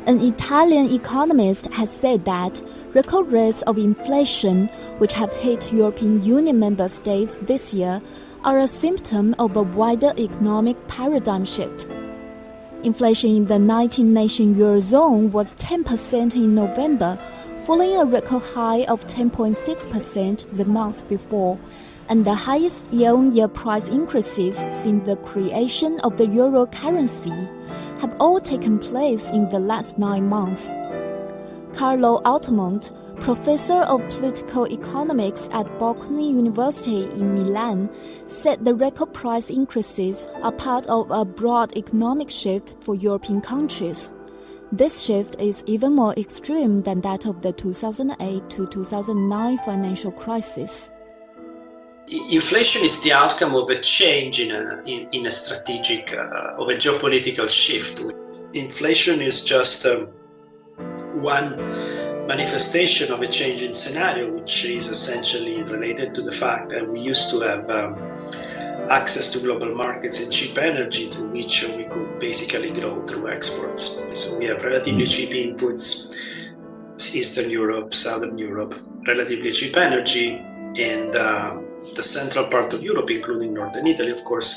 An Italian economist has said that record rates of inflation, which have hit European Union member states this year, are a symptom of a wider economic paradigm shift. Inflation in the 19-nation Eurozone was 10% in November, following a record high of 10.6% the month before, and the highest year-on-year price increases since the creation of the euro currency have all taken place in the last 9 months. Carlo Altamont, professor of political economics at Bocconi University in Milan, said the record price increases are part of a broad economic shift for European countries. This shift is even more extreme than that of the 2008 to 2009 financial crisis. Inflation is the outcome of a change in a strategic, of a geopolitical shift. Inflation is just one manifestation of a change in scenario, which is essentially related to the fact that we used to have access to global markets and cheap energy through which we could basically grow through exports. So we have relatively cheap inputs, Eastern Europe, Southern Europe, relatively cheap energy, and the central part of Europe, including Northern Italy, of course,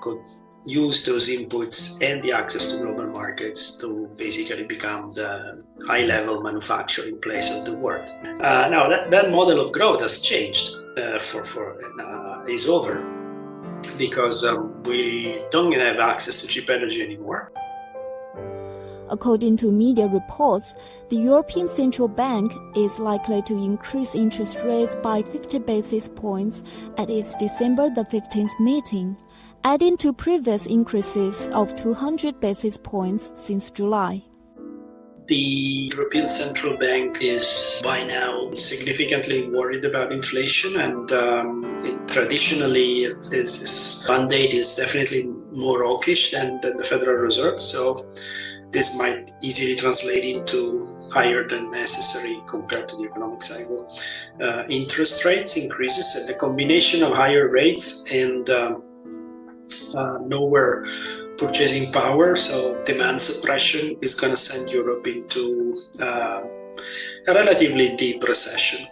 could use those inputs and the access to global markets to basically become the high-level manufacturing place of the world. Now that model of growth has changed, is over, because we don't have access to cheap energy anymore. According to media reports, the European Central Bank is likely to increase interest rates by 50 basis points at its December the 15th meeting, adding to previous increases of 200 basis points since July. The European Central Bank is by now significantly worried about inflation, and traditionally its mandate is definitely more hawkish than the Federal Reserve. So this might easily translate into higher than necessary, compared to the economic cycle, interest rates increases, and the combination of higher rates and lower purchasing power, so demand suppression, is going to send Europe into a relatively deep recession.